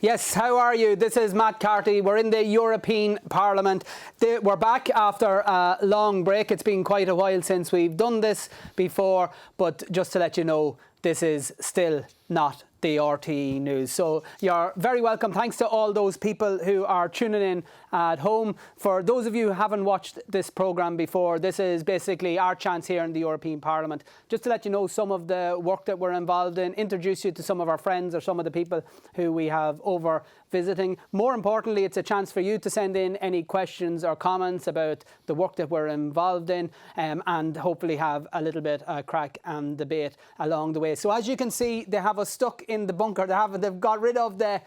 Yes, how are you? This is Matt Carty. We're in the European Parliament. We're back after a long break. It's been quite a while since we've done this before, but just to let you know, this is still not the RTE News. So you're very welcome. Thanks to all those people who are tuning in at home. For those of you who haven't watched this programme before, this is basically our chance here in the European Parliament just to let you know some of the work that we're involved in, introduce you to some of our friends or some of the people who we have over visiting. More importantly, it's a chance for you to send in any questions or comments about the work that we're involved in, and hopefully have a little bit of crack and debate along the way. So as you can see, they have us stuck in the bunker. They've got rid of the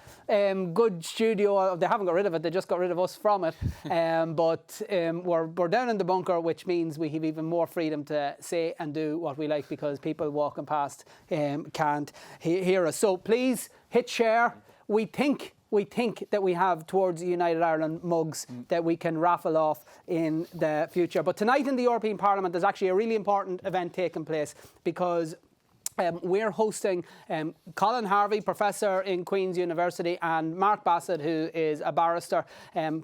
good studio. They haven't got rid of it, they just got rid of us from it. But we're down in the bunker, which means we have even more freedom to say and do what we like, because people walking past can't hear us. So please hit share. We think that we have Towards the United Ireland mugs that we can raffle off in the future. But tonight in the European Parliament, there's actually a really important event taking place, because we're hosting Colin Harvey, Professor in Queen's University, and Mark Bassett, who is a barrister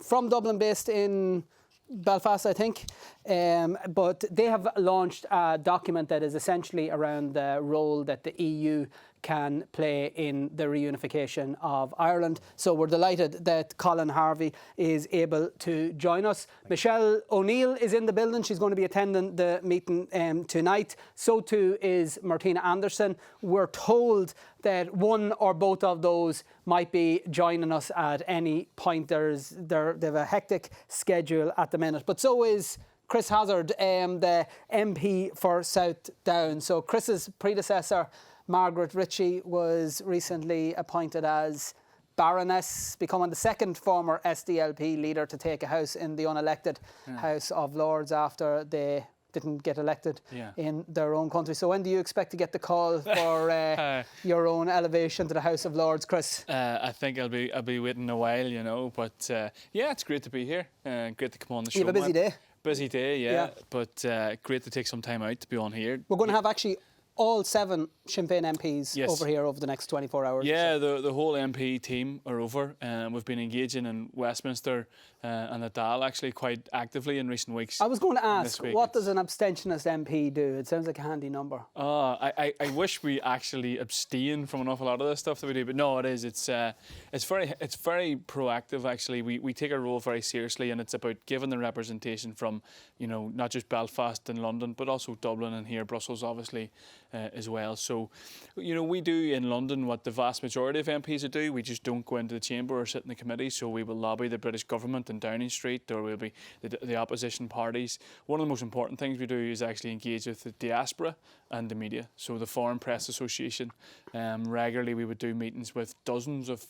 from Dublin, based in Belfast, I think. But they have launched a document that is essentially around the role that the EU can play in the reunification of Ireland. So we're delighted that Colin Harvey is able to join us. Michelle O'Neill is in the building. She's going to be attending the meeting tonight. So too is Martina Anderson. We're told that one or both of those might be joining us at any point. They have a hectic schedule at the minute. But so is Chris Hazard, the MP for South Down. So Chris's predecessor, Margaret Ritchie, was recently appointed as Baroness, becoming the second former SDLP leader to take a house in the unelected House of Lords after they didn't get elected in their own country. So when do you expect to get the call for your own elevation to the House of Lords, Chris? I think I'll be waiting a while, you know. But yeah, it's great to be here. Great to come on the show. You have a busy day. Busy day, yeah. But great to take some time out to be on here. We're going to have actually all 7 Sinn Féin MPs over here over the next 24 hours. Yeah, the whole MP team are over. We've been engaging in Westminster and the Dáil actually quite actively in recent weeks. I was going to ask, what does an abstentionist MP do? It sounds like a handy number. I wish we actually abstain from an awful lot of the stuff that we do, but no, it is. It's very proactive actually. We take our role very seriously, and it's about giving the representation from, you know, not just Belfast and London, but also Dublin and here Brussels obviously as well. So, you know, we do in London what the vast majority of MPs do. We just don't go into the chamber or sit in the committee. So we will lobby the British government in Downing Street, or we'll be the opposition parties. One of the most important things we do is actually engage with the diaspora and the media. So the Foreign Press Association, regularly we would do meetings with dozens of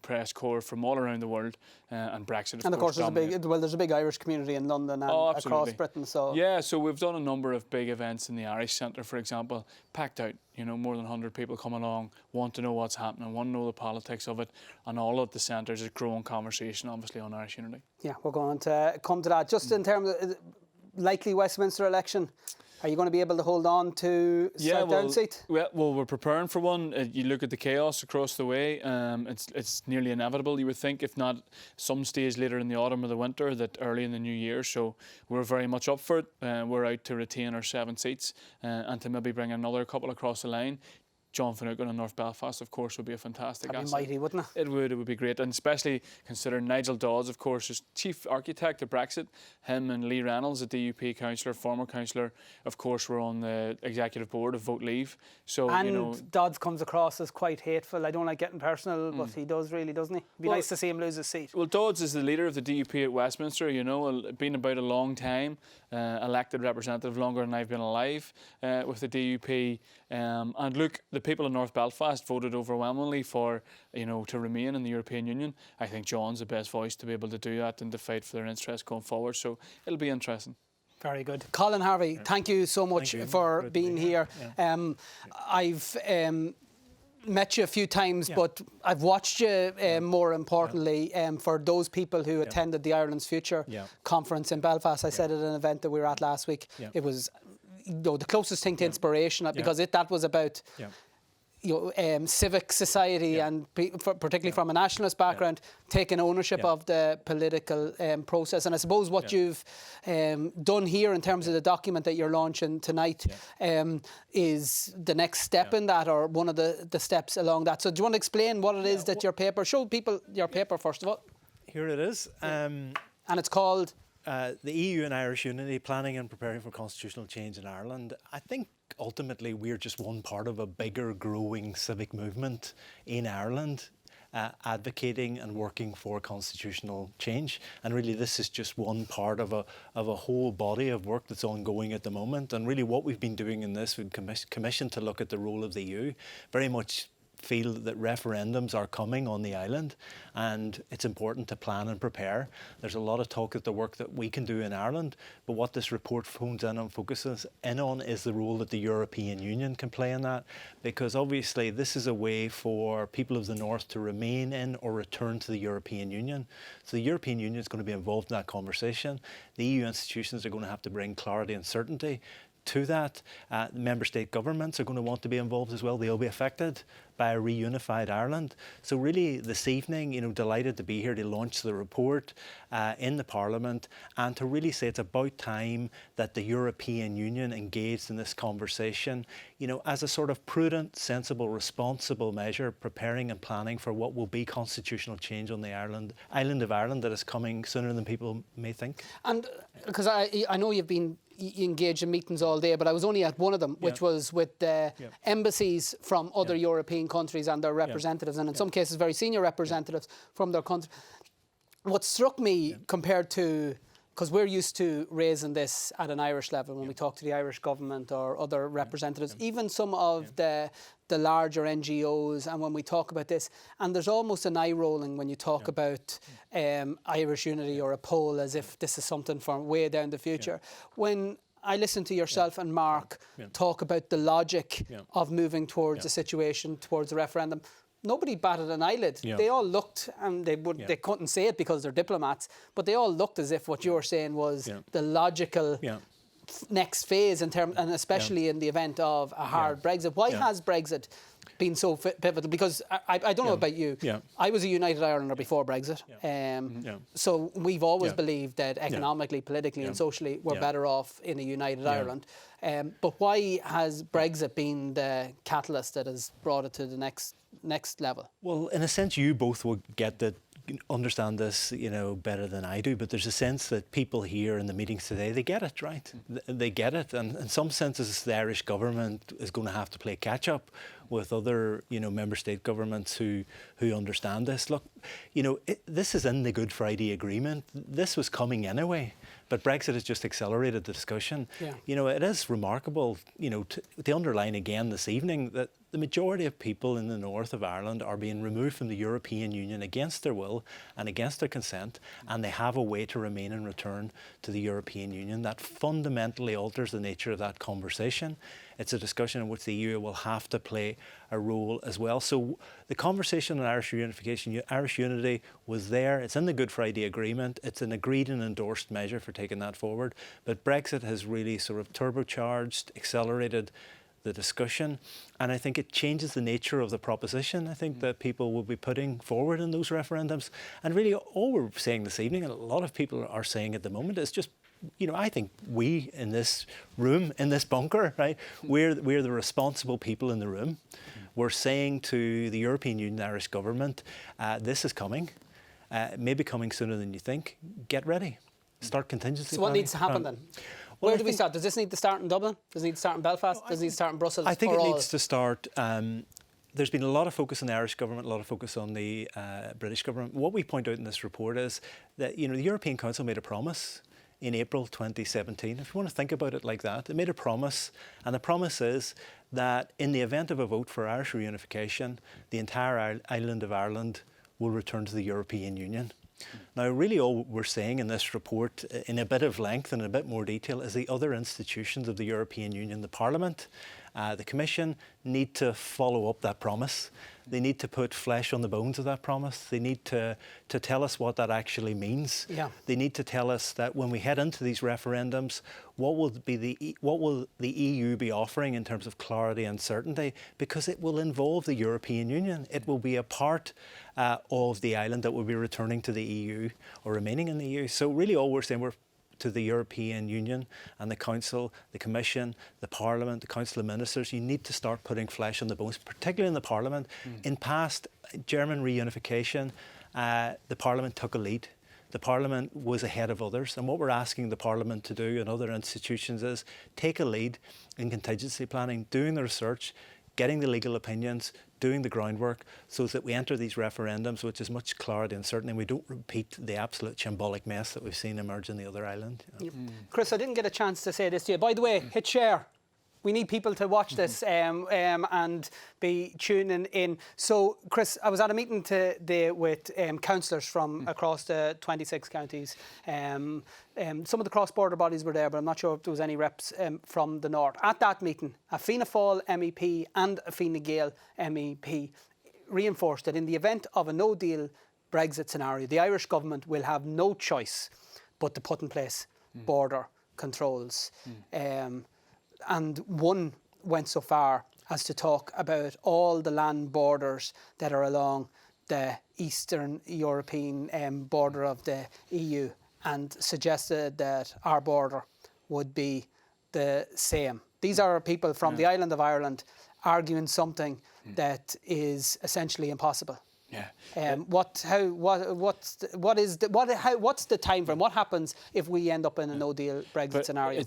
press corps from all around the world, and Brexit of course there's a big Irish community in London and across Britain. So yeah, so we've done a number of big events in the Irish Centre, for example, packed out, you know, more than 100 people come along, want to know what's happening, want to know the politics of it, and all at the centre is a growing conversation obviously on Irish unity. Yeah, we're going to come to that. Just in terms of likely Westminster election, are you going to be able to hold on to South Down seat? Well, we're preparing for one. You look at the chaos across the way. It's nearly inevitable, you would think, if not some stage later in the autumn or the winter, that early in the new year. So we're very much up for it. We're out to retain our 7 seats and to maybe bring another couple across the line. John Finucane in North Belfast, of course, would be a fantastic asset. That'd be mighty, wouldn't it? It would be great, and especially considering Nigel Dodds, of course, is chief architect of Brexit. Him and Lee Reynolds, a DUP councillor, former councillor, of course, were on the executive board of Vote Leave. So, and you know, Dodds comes across as quite hateful. I don't like getting personal, but he does really, doesn't he? It'd be nice to see him lose his seat. Well, Dodds is the leader of the DUP at Westminster, you know, been about a long time, elected representative longer than I've been alive with the DUP. And look, the people in North Belfast voted overwhelmingly for, you know, to remain in the European Union. I think John's the best voice to be able to do that and to fight for their interests going forward. So it'll be interesting. Very good. Colin Harvey, thank you so much for being here. I've met you a few times, but I've watched you more importantly for those people who attended the Ireland's Future conference in Belfast. I said at an event that we were at last week, it was the closest thing to inspiration, because that was about civic society and particularly from a nationalist background, taking ownership of the political process. And I suppose what you've done here in terms of the document that you're launching tonight is the next step in that, or one of the steps along that. So do you want to explain what it is that your paper, show people your paper first of all. Here it is. And it's called? The EU and Irish Unity, Planning and Preparing for Constitutional Change in Ireland. I think ultimately we're just one part of a bigger growing civic movement in Ireland, advocating and working for constitutional change. And really this is just one part of a whole body of work that's ongoing at the moment. And really what we've been doing in this, we've commissioned to look at the role of the EU, very much feel that referendums are coming on the island, and it's important to plan and prepare. There's a lot of talk of the work that we can do in Ireland, but what this report hones in and focuses in on is the role that the European Union can play in that, because obviously this is a way for people of the North to remain in or return to the European Union. So the European Union is going to be involved in that conversation. The EU institutions are going to have to bring clarity and certainty to that. Member state governments are going to want to be involved as well. They'll be affected by a reunified Ireland. So really this evening, delighted to be here to launch the report in the Parliament, and to really say it's about time that the European Union engaged in this conversation, as a sort of prudent, sensible, responsible measure, preparing and planning for what will be constitutional change on the island of Ireland that is coming sooner than people may think. And because I know you've been engaged in meetings all day, but I was only at one of them, which was with the embassies from other European countries and their representatives, and in some cases very senior representatives from their country. What struck me compared to, because we're used to raising this at an Irish level when we talk to the Irish government or other representatives, even some of the larger NGOs, and when we talk about this, and there's almost an eye rolling when you talk about Irish unity or a poll, as if this is something for way down the future. When I listen to yourself and Mark talk about the logic of moving towards a situation, towards a referendum, nobody batted an eyelid. They all looked, and they couldn't say it because they're diplomats, but they all looked as if what you were saying was the logical next phase in terms, and especially in the event of a hard Brexit. Why has Brexit been so pivotal? Because I don't know about you. I was a United Irelander before Brexit. So we've always believed that economically, politically and socially we're better off in a United Ireland. But why has Brexit been the catalyst that has brought it to the next level? Well, in a sense, you both will understand this, better than I do, but there's a sense that people here in the meetings today, they get it, right? They get it, and in some senses the Irish government is going to have to play catch up with other, member state governments who understand this. Look, this is in the Good Friday Agreement. This was coming anyway, but Brexit has just accelerated the discussion. It is remarkable, to underline again this evening that the majority of people in the north of Ireland are being removed from the European Union against their will and against their consent, and they have a way to remain and return to the European Union. That fundamentally alters the nature of that conversation. It's a discussion in which the EU will have to play a role as well. So the conversation on Irish reunification, Irish unity was there. It's in the Good Friday Agreement. It's an agreed and endorsed measure for taking that forward. But Brexit has really sort of turbocharged, accelerated the discussion, and I think it changes the nature of the proposition I think that people will be putting forward in those referendums. And really all we're saying this evening, and a lot of people are saying at the moment, is just, I think we in this room, in this bunker, right, we're the responsible people in the room. We're saying to the European Union, Irish government, this is coming, maybe coming sooner than you think. Get ready. Start contingency So what planning. needs to happen then? Well, Where do we start? Does this need to start in Dublin? Does it need to start in Belfast? Does it need to start in Brussels? I think it needs to start. There's been a lot of focus on the Irish government, a lot of focus on the British government. What we point out in this report is that the European Council made a promise in April 2017. If you want to think about it like that, it made a promise, and the promise is that in the event of a vote for Irish reunification, the entire island of Ireland will return to the European Union. Now, really all we're saying in this report, in a bit of length and a bit more detail, is the other institutions of the European Union, the Parliament The Commission need to follow up that promise. They need to put flesh on the bones of that promise. They need to tell us what that actually means. Yeah. They need to tell us that when we head into these referendums, what will the EU be offering in terms of clarity and certainty? Because it will involve the European Union. It will be a part of the island that will be returning to the EU or remaining in the EU. So really all we're saying, to the European Union and the Council, the Commission, the Parliament, the Council of Ministers, you need to start putting flesh on the bones, particularly in the Parliament. In past German reunification, the Parliament took a lead. The Parliament was ahead of others, and what we're asking the Parliament to do and other institutions is take a lead in contingency planning, doing the research, getting the legal opinions, doing the groundwork, so that we enter these referendums with as much clarity and certainty, and we don't repeat the absolute shambolic mess that we've seen emerge in the other island. Chris, I didn't get a chance to say this to you. By the way, hit share. We need people to watch this and be tuning in. So, Chris, I was at a meeting today with councillors from across the 26 counties. Some of the cross-border bodies were there, but I'm not sure if there was any reps from the north. At that meeting, a Fianna Fáil MEP and a Fine Gael MEP reinforced that in the event of a no-deal Brexit scenario, the Irish government will have no choice but to put in place border controls. And one went so far as to talk about all the land borders that are along the Eastern European border of the EU and suggested that our border would be the same. These are people from the island of Ireland arguing something that is essentially impossible. Yeah. What's the time frame? What happens if we end up in a no-deal Brexit scenario?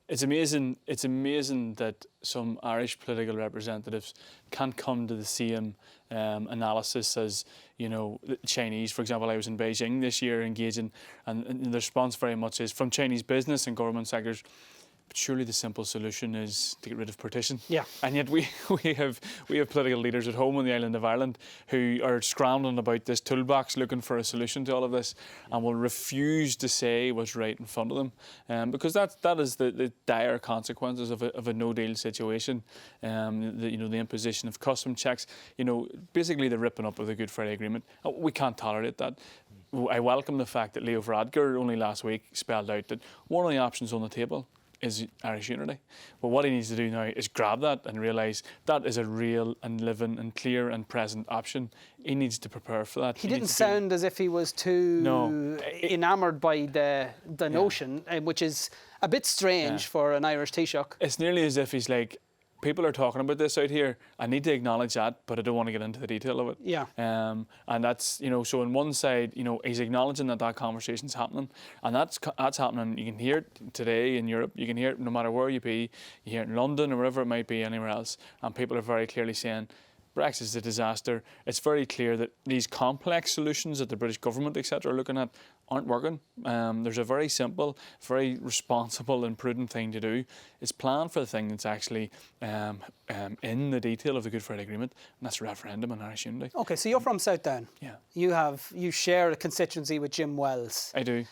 It's amazing. It's amazing that some Irish political representatives can't come to the same analysis as the Chinese. For example, I was in Beijing this year engaging, and the response very much is from Chinese business and government sectors. But surely the simple solution is to get rid of partition. Yeah. And yet we have political leaders at home on the island of Ireland who are scrambling about this toolbox looking for a solution to all of this and will refuse to say what's right in front of them. Because that is the dire consequences of a no-deal situation. The imposition of custom checks, basically the ripping up of the Good Friday Agreement. We can't tolerate that. I welcome the fact that Leo Varadkar only last week spelled out that one of the options on the table is Irish unity. But what he needs to do now is grab that and realise that is a real and living and clear and present option. He needs to prepare for that. He didn't sound as if he was too enamoured by the notion, which is a bit strange for an Irish Taoiseach. It's nearly as if he's like, people are talking about this out here. I need to acknowledge that, but I don't want to get into the detail of it. Yeah. And that's, so on one side, he's acknowledging that conversation's happening, and that's happening. You can hear it today in Europe. You can hear it no matter where you be. You hear it in London or wherever it might be, anywhere else, and people are very clearly saying, Brexit is a disaster. It's very clear that these complex solutions that the British government, etc., are looking at aren't working. There's a very simple, very responsible and prudent thing to do. It's plan for the thing that's actually in the detail of the Good Friday Agreement, and that's a referendum on Irish unity. Okay, so you're from Southdown. Yeah. You share a constituency with Jim Wells. I do.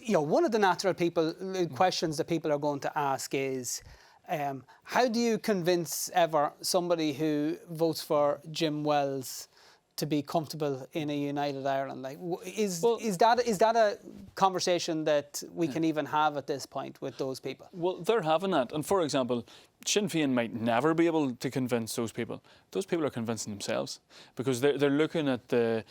One of the natural questions that people are going to ask is, how do you convince ever somebody who votes for Jim Wells to be comfortable in a united Ireland? Like, is that a conversation that we can even have at this point with those people? Well, they're having that. And for example, Sinn Féin might never be able to convince those people. Those people are convincing themselves because they're looking at the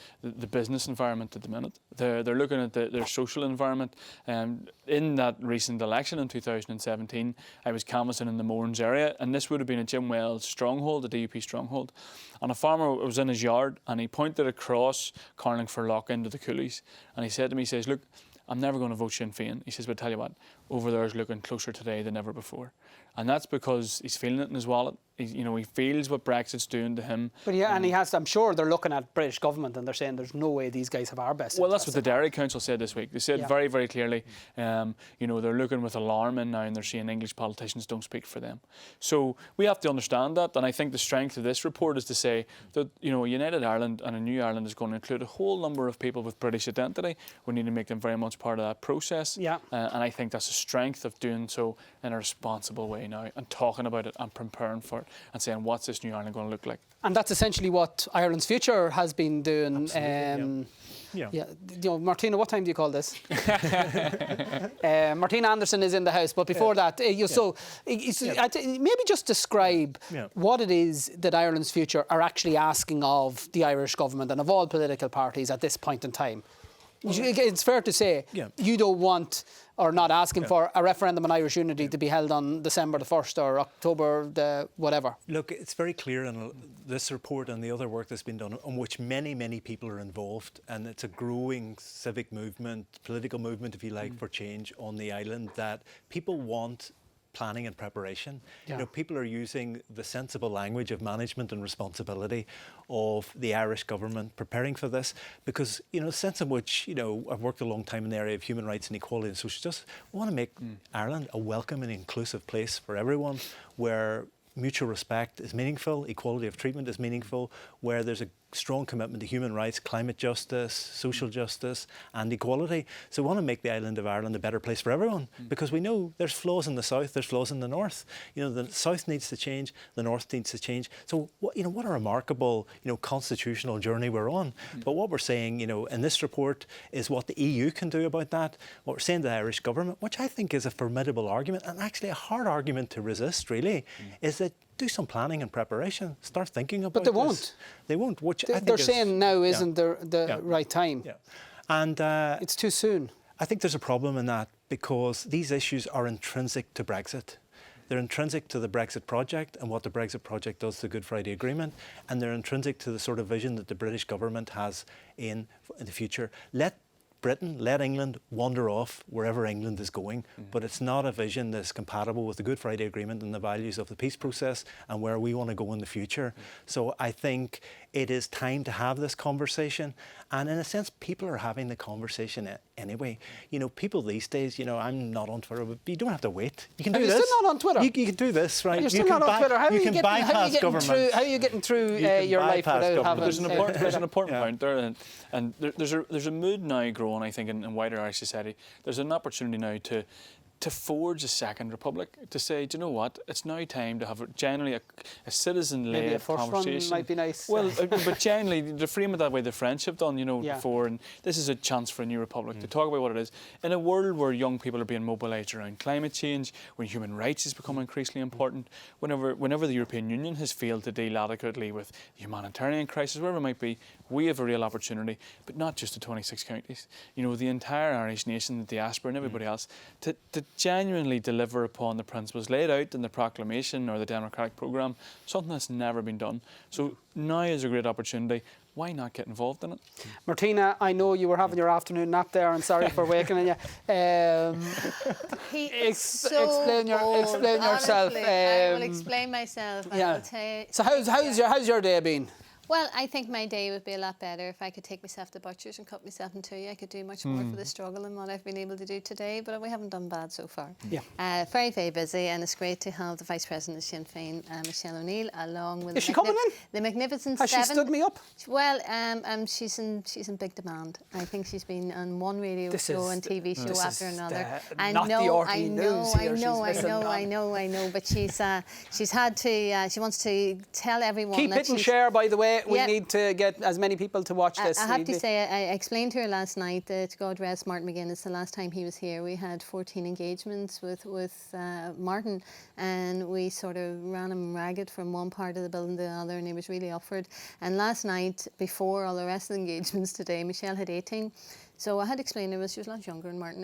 business environment at the minute. They're looking at their social environment. In that recent election in 2017, I was canvassing in the Mournes area, and this would have been a Jim Wells stronghold, a DUP stronghold. And a farmer was in his yard, and he pointed across Carlingford into the coulees, and he said to me, he says, "Look, I'm never going to vote Sinn Féin." He says, "But tell you what, over there is looking closer today than ever before." And that's because he's feeling it in his wallet. he feels what Brexit's doing to him. But yeah, and he has. I'm sure they're looking at British government and they're saying there's no way these guys have our best. Well, that's what the interests Dairy Council said this week. They said very, very clearly, they're looking with alarm in now, and they're saying English politicians don't speak for them. So we have to understand that, and I think the strength of this report is to say that a United Ireland and a new Ireland is going to include a whole number of people with British identity. We need to make them very much part of that process. Yeah. And I think that's a strength of doing so in a responsible way now, and talking about it and preparing for it, and saying what's this new Ireland going to look like. And that's essentially what Ireland's Future has been doing. Martina, what time do you call this? Martina Anderson is in the house, but before that, maybe just describe what it is that Ireland's Future are actually asking of the Irish government and of all political parties at this point in time. It's fair to say you don't want, or not asking for, a referendum on Irish unity to be held on December the 1st or October the whatever. Look, it's very clear in this report and the other work that's been done, on which many, many people are involved, and it's a growing civic movement, political movement, if you like, for change on the island, that people want planning and preparation. People are using the sensible language of management and responsibility of the Irish government preparing for this, because the sense in which I've worked a long time in the area of human rights and equality and social justice. We want to make Ireland a welcome and inclusive place for everyone, where mutual respect is meaningful, equality of treatment is meaningful, where there's a strong commitment to human rights, climate justice, social justice and equality. So we want to make the island of Ireland a better place for everyone, because we know there's flaws in the south, there's flaws in the north. The south needs to change, the north needs to change. So what a remarkable constitutional journey we're on. But what we're saying in this report is what the EU can do about that. What we're saying to the Irish government, which I think is a formidable argument, and actually a hard argument to resist really, is that do some planning and preparation. Start thinking about this. But they won't. They won't. Which they're saying now isn't the right time. Yeah. And it's too soon. I think there's a problem in that, because these issues are intrinsic to Brexit. They're intrinsic to the Brexit project and what the Brexit project does to the Good Friday Agreement, and they're intrinsic to the sort of vision that the British government has in the future. Let Britain, let England wander off wherever England is going, but it's not a vision that's compatible with the Good Friday Agreement and the values of the peace process and where we want to go in the future. So I think it is time to have this conversation, and in a sense people are having the conversation anyway. People these days, I'm not on Twitter, but you don't have to wait. You can do this. You're still not on Twitter? You can do this, right? You're still not on Twitter. How are you bypass government. How are you getting through your life without having... There's an important point there, and there's a mood now growing, I think, in wider Irish society. There's an opportunity now to forge a second republic, to say, do you know what, it's now time to have generally a citizen-led conversation. Run might be nice. Well, but generally, to frame it that way, the French have done, before, and this is a chance for a new republic to talk about what it is. In a world where young people are being mobilised around climate change, when human rights is becoming increasingly important, whenever the European Union has failed to deal adequately with the humanitarian crisis, wherever it might be, we have a real opportunity, but not just the 26 counties, the entire Irish nation, the diaspora and everybody else, to genuinely deliver upon the principles laid out in the proclamation or the democratic programme, something that's never been done. So now is a great opportunity. Why not get involved in it? Martina, I know you were having your afternoon nap there, and sorry for waking you. Explain yourself. I will explain myself. I will tell you. So how's your day been? Well, I think my day would be a lot better if I could take myself to butchers and cut myself in two. I could do much more for the struggle than what I've been able to do today, but we haven't done bad so far. Yeah. Very, very busy, and it's great to have the Vice President of Sinn Féin, Michelle O'Neill, along with... Is she coming in? The Magnificent Has Seven. she stood me up? Well, she's in big demand. I think she's been on one radio show and TV show after another. I know, but she's had to... she wants to tell everyone Keep that it and share, by the way. We Yep. need to get as many people to watch this. I have to say, I explained to her last night that, God rest Martin McGuinness, the last time he was here, we had 14 engagements with Martin, and we sort of ran him ragged from one part of the building to the other, and he was really up for it. And last night, before all the rest of the engagements today, Michelle had 18. So I had explained to her, she was a lot younger than Martin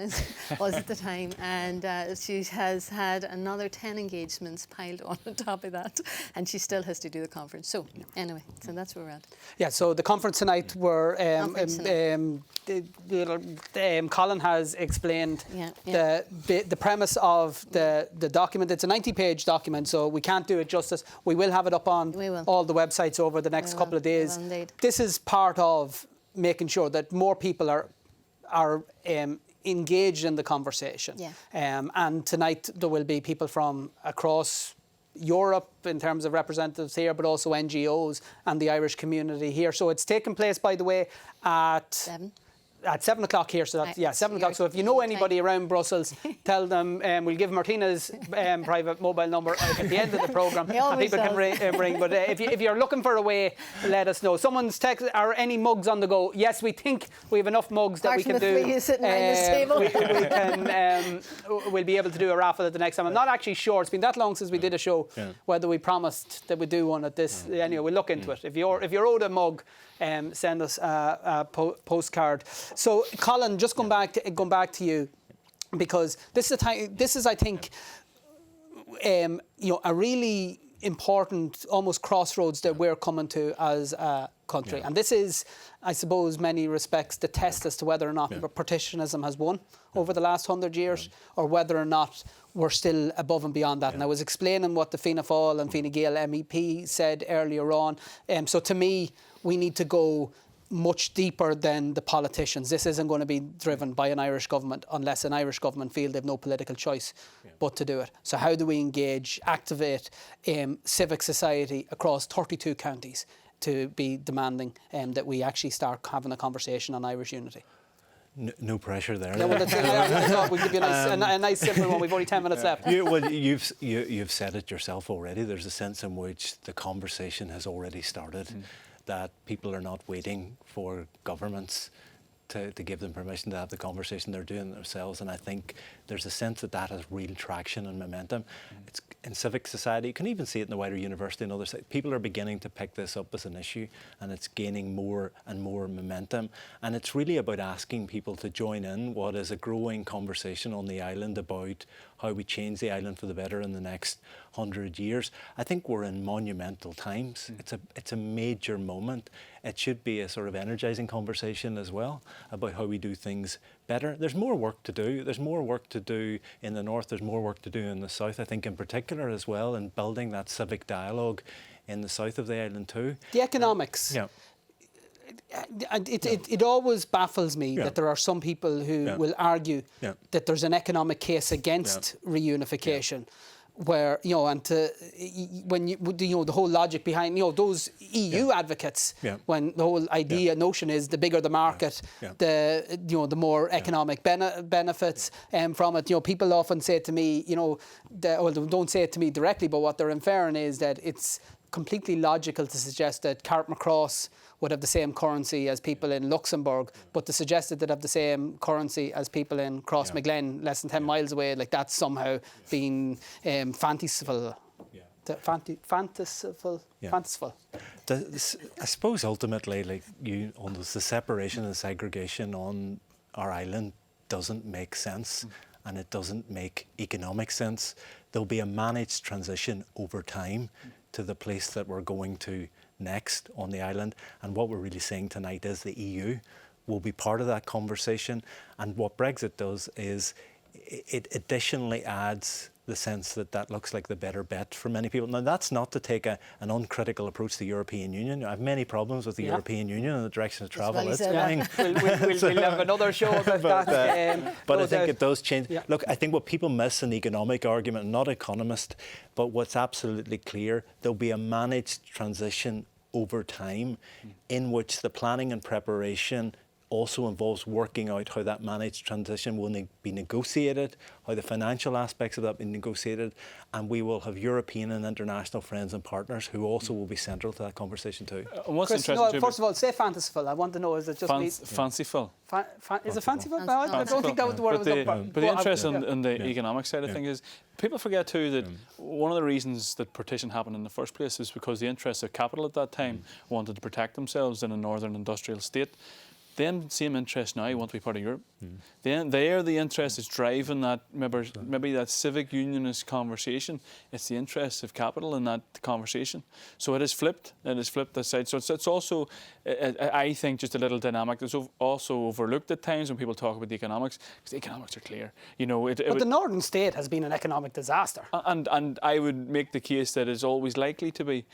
was at the time, and she has had another 10 engagements piled on top of that, and she still has to do the conference. So anyway, so that's where we're at. Yeah, so the conference tonight were Colin has explained the premise of the document. It's a 90-page document, so we can't do it justice. We will have it up on all the websites over the next couple of days. This is part of making sure that more people are engaged in the conversation. And tonight there will be people from across Europe in terms of representatives here, but also NGOs and the Irish community here. So it's taking place, by the way, at 7 o'clock here. So that's 7 o'clock. So if you know anybody around Brussels, tell them. We'll give Martina's private mobile number at the end of the programme, and people can ring. But if you're looking for a way, let us know. Someone's text, are any mugs on the go? Yes, we think we have enough mugs that we can do. Sitting around this table. We'll be able to do a raffle at the next time. I'm not actually sure. It's been that long since we did a show. Whether we promised that we'd do one at this. Anyway, we'll look into it. If you're owed a mug, send us a postcard. So, Colin, just going back to you, because this is I think, a really important, almost crossroads that we're coming to as a country, and this is, I suppose, many respects the test as to whether or not partitionism has won over the last 100 years, or whether or not we're still above and beyond that. And I was explaining what the Fianna Fáil and Fine Gael MEP said earlier on. So to me, we need to go much deeper than the politicians. This isn't going to be driven by an Irish government unless an Irish government feel they've no political choice but to do it. So how do we engage, activate civic society across 32 counties to be demanding that we actually start having a conversation on Irish unity? No pressure there. Yeah, well, I thought we'd give you a nice simple one. We've only 10 minutes left. You've said it yourself already. There's a sense in which the conversation has already started, that people are not waiting for governments to give them permission to have the conversation. They're doing it themselves, and I think there's a sense that has real traction and momentum. It's in civic society. You can even see it in the wider university and other sides. People are beginning to pick this up as an issue, and it's gaining more and more momentum. And it's really about asking people to join in what is a growing conversation on the island about how we change the island for the better in the next 100 years. I think we're in monumental times. It's a major moment. It should be a sort of energising conversation as well about how we do things better. There's more work to do. There's more work to do in the north. There's more work to do in the south, I think, in particular as well, in building that civic dialogue in the south of the island too. The economics. It always baffles me that there are some people who will argue that there's an economic case against reunification. Where when the whole logic behind those EU advocates, when the whole notion is the bigger the market, the more economic benefits from it. People often say to me, they don't say it to me directly, but what they're inferring is that it's completely logical to suggest that Carrickmacross would have the same currency as people in Luxembourg, but to suggest that they'd have the same currency as people in Crossmaglen, less than 10 miles away, like that's somehow being fanciful. Fanciful. I suppose ultimately, the separation and segregation on our island doesn't make sense, and it doesn't make economic sense. There'll be a managed transition over time to the place that we're going to next on the island, and what we're really saying tonight is the EU will be part of that conversation. And what Brexit does is it additionally adds the sense that looks like the better bet for many people. Now, that's not to take an uncritical approach to the European Union. I have many problems with the European Union and the direction of travel it's going. We'll have another show about that. But I think it does change. Yeah. Look, I think what people miss in the economic argument, I'm not an economist, but what's absolutely clear, there'll be a managed transition over time in which the planning and preparation also involves working out how that managed transition will be negotiated, how the financial aspects of that be negotiated, and we will have European and international friends and partners who also will be central to that conversation too. What's interesting first of all, say fanciful. I want to know, is it just fanciful? Is it fanciful? I don't think that was the word I was looking for. But the interest in the economic side of things is, people forget too that one of the reasons that partition happened in the first place is because the interests of capital at that time wanted to protect themselves in a northern industrial state. them same interests now want to be part of Europe. They are the interest that's driving that, maybe that civic unionist conversation. It's the interests of capital in that conversation. So it has flipped. It has flipped this side. So it's also, I think, just a little dynamic that's also overlooked at times when people talk about the economics, because the economics are clear. You know, but the northern state has been an economic disaster. And I would make the case that it's always likely to be.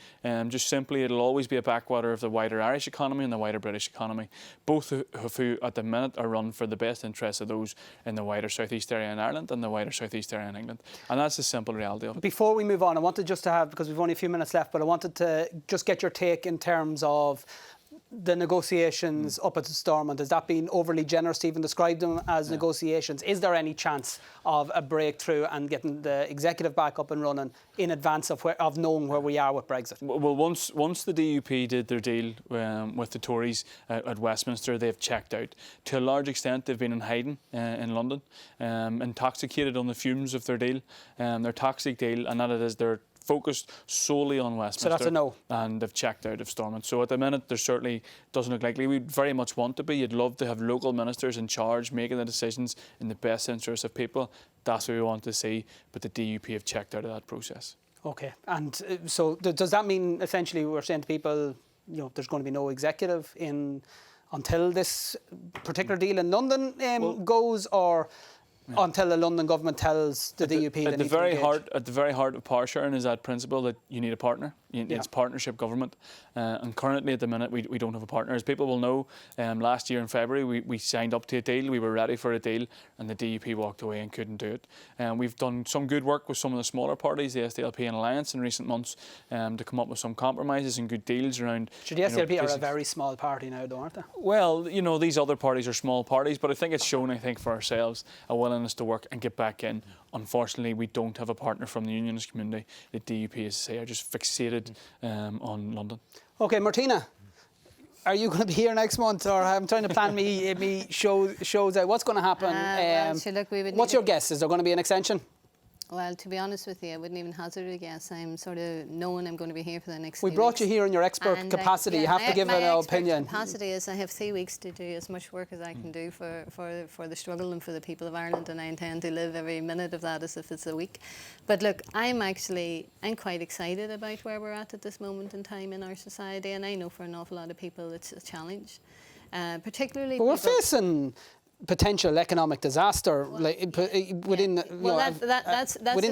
Just simply, it'll always be a backwater of the wider Irish economy and the wider British economy, both of who at the minute are run for the best interests of those in the wider southeast area in Ireland and the wider southeast area in England. And that's the simple reality of it. Before we move on, I wanted just to have, because we've only a few minutes left, but I wanted to just get your take in terms of the negotiations up at Stormont. Has that been overly generous to even describe them as negotiations? Is there any chance of a breakthrough and getting the executive back up and running in advance of knowing where we are with Brexit? Well, once the DUP did their deal with the Tories at Westminster, they've checked out. To a large extent, they've been in hiding in London, intoxicated on the fumes of their deal, their toxic deal, and that it is their focused solely on Westminster. So that's a no. And they've checked out of Stormont. So at the minute, there certainly doesn't look likely. We'd very much want to be. You'd love to have local ministers in charge, making the decisions in the best interest of people. That's what we want to see. But the DUP have checked out of that process. Okay. And so does that mean essentially we're saying to people, you know, there's going to be no executive until this particular deal in London goes, or until the London government tells the DUP they need to engage? At the very heart of power sharing is that principle that you need a partner. It's partnership government. And currently at the minute we don't have a partner. As people will know, last year in February we signed up to a deal, we were ready for a deal, and the DUP walked away and couldn't do it. We've done some good work with some of the smaller parties, the SDLP and Alliance, in recent months to come up with some compromises and good deals around... So the SDLP are a very small party now, though, aren't they? Well, you know, these other parties are small parties, but I think it's shown, for ourselves, a willingness to work and get back in. Unfortunately, we don't have a partner from the unionist community. The DUP, as I say, are just fixated on London. Okay, Martina, are you going to be here next month, or I'm trying to plan me shows out? What's going to happen? What's your guess? Is there going to be an extension? Well, to be honest with you, I wouldn't even hazard a guess. I'm sort of knowing I'm going to be here for the next We few brought weeks. you here in your expert capacity. You have to give an opinion. My capacity is I have 3 weeks to do as much work as I can do for the struggle and for the people of Ireland, and I intend to live every minute of that as if it's a week. But look, I'm quite excited about where we're at this moment in time in our society, and I know for an awful lot of people it's a challenge, particularly. But we're facing potential economic disaster within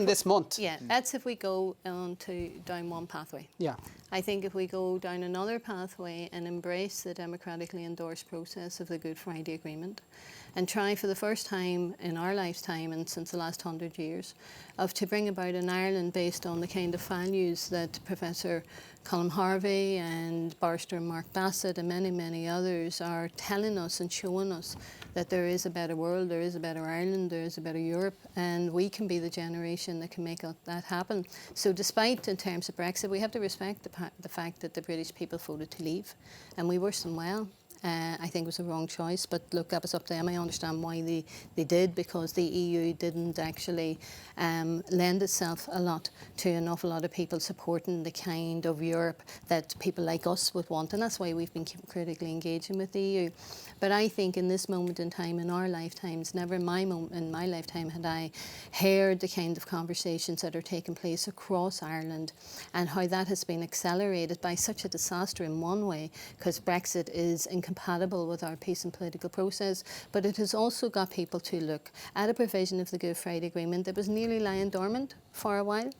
this month. Yeah, that's if we go down one pathway. Yeah. I think if we go down another pathway and embrace the democratically endorsed process of the Good Friday Agreement, and try for the first time in our lifetime and since the last 100 years to bring about an Ireland based on the kind of values that Professor Colm Harvey and Barrister Mark Bassett and many, many others are telling us and showing us that there is a better world, there is a better Ireland, there is a better Europe, and we can be the generation that can make that happen. So despite, in terms of Brexit, we have to respect the fact that the British people voted to leave, and we wish them well. I think it was a wrong choice, but look, that was up to them. I understand why they did, because the EU didn't actually lend itself a lot to an awful lot of people supporting the kind of Europe that people like us would want, and that's why we've been critically engaging with the EU. But I think in this moment in time, in our lifetimes, never in my lifetime had I heard the kind of conversations that are taking place across Ireland, and how that has been accelerated by such a disaster in one way, because Brexit is incompatible with our peace and political process, but it has also got people to look at a provision of the Good Friday Agreement that was nearly lying dormant for a while,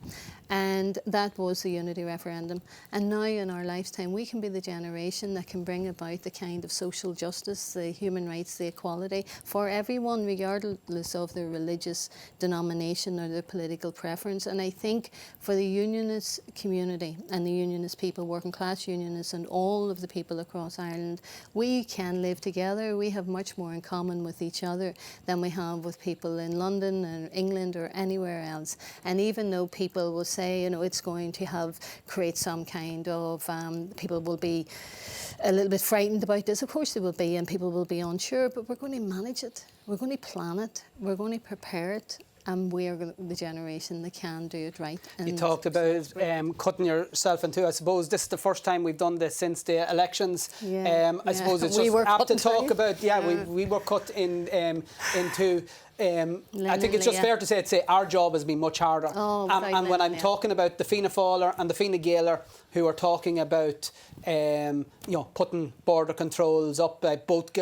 and that was the unity referendum. And now in our lifetime we can be the generation that can bring about the kind of social justice, the human rights, the equality for everyone, regardless of their religious denomination or their political preference. And I think for the unionist community and the unionist people, working class unionists and all of the people across Ireland, we can live together. We have much more in common with each other than we have with people in London or England or anywhere else. And even though people will say, you know, it's going to create some kind of, people will be a little bit frightened about this, of course they will be, and people will be unsure, but we're going to manage it. We're going to plan it. We're going to prepare it. and we're the generation that can do it right. You And talked about cutting yourself in two. I suppose this is the first time we've done this since the elections. Yeah, I suppose it's we just were apt cut to in talk two. about. We were cut in two. I think it's just Leah. fair to say our job has been much harder. Oh, And when I'm Leah. talking about the Fianna Fáiler and the Fine Gaeler, who are talking about putting border controls up,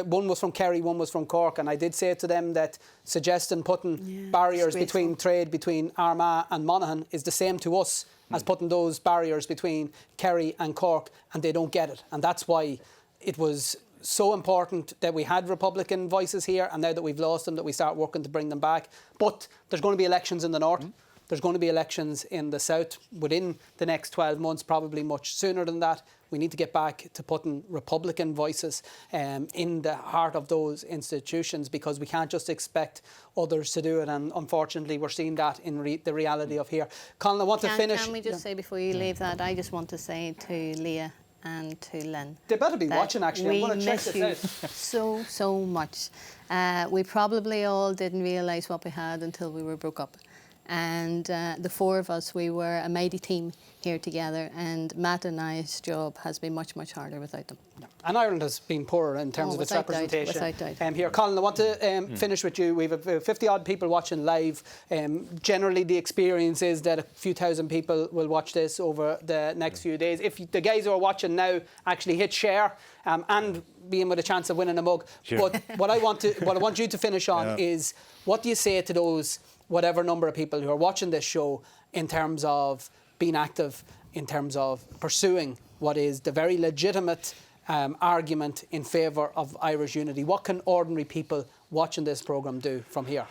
one was from Kerry, one was from Cork, and I did say to them that suggesting putting barriers between trade between Armagh and Monaghan is the same to us as putting those barriers between Kerry and Cork, and they don't get it. And that's why it was so important that we had Republican voices here, and now that we've lost them, that we start working to bring them back. But there's going to be elections in the north. There's going to be elections in the south within the next 12 months, probably much sooner than that. We need to get back to putting Republican voices in the heart of those institutions, because we can't just expect others to do it. And unfortunately, we're seeing that in the reality of here. Colin, I want to finish. Can we just say before you leave that, I just want to say to Leah and to Lynn. They better be that watching, actually. I'm going to check we this miss out. you so much. We probably all didn't realise what we had until we were broke up. And the four of us, we were a mighty team here together, and Matt and I's job has been much, much harder without them. And Ireland has been poorer in terms of its without doubt, representation. without doubt. Here, Colin, I want to finish with you. We have 50-odd people watching live. Generally, the experience is that a few thousand people will watch this over the next few days. If the guys who are watching now actually hit share and be in with a chance of winning a mug. Sure. But what I want you to finish on is, what do you say to those whatever number of people who are watching this show in terms of being active, in terms of pursuing what is the very legitimate argument in favour of Irish unity? What can ordinary people watching this programme do from here?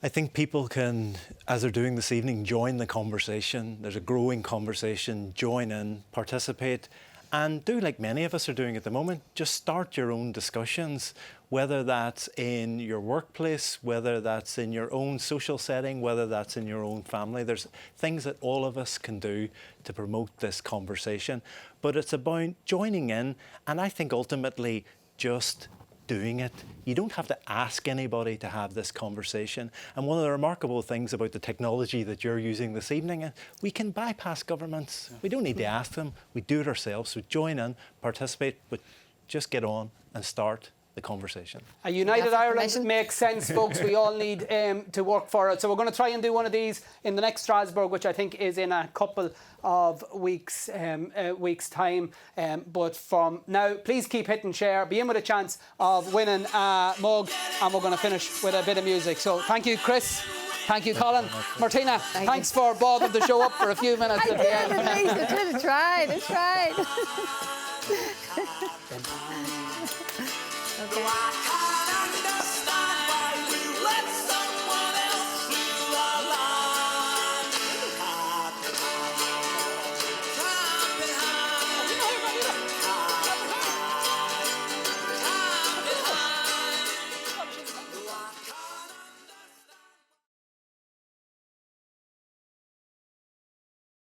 I think people can, as they're doing this evening, join the conversation. There's a growing conversation. Join in, participate, and do like many of us are doing at the moment. Just start your own discussions, whether that's in your workplace, whether that's in your own social setting, whether that's in your own family. There's things that all of us can do to promote this conversation. But it's about joining in, and I think ultimately just doing it. You don't have to ask anybody to have this conversation. And one of the remarkable things about the technology that you're using this evening, we can bypass governments. We don't need to ask them. We do it ourselves. So join in, participate, but just get on and start the conversation. A united That's Ireland information. makes sense, folks. We all need to work for it. So we're going to try and do one of these in the next Strasbourg, which I think is in a couple of weeks' time. But from now, please keep hitting share. Be in with a chance of winning a mug. And we're going to finish with a bit of music. So thank you, Chris. Thank you, Colin. Martina, thanks for bothering the show up for a few minutes at the end. I tried. I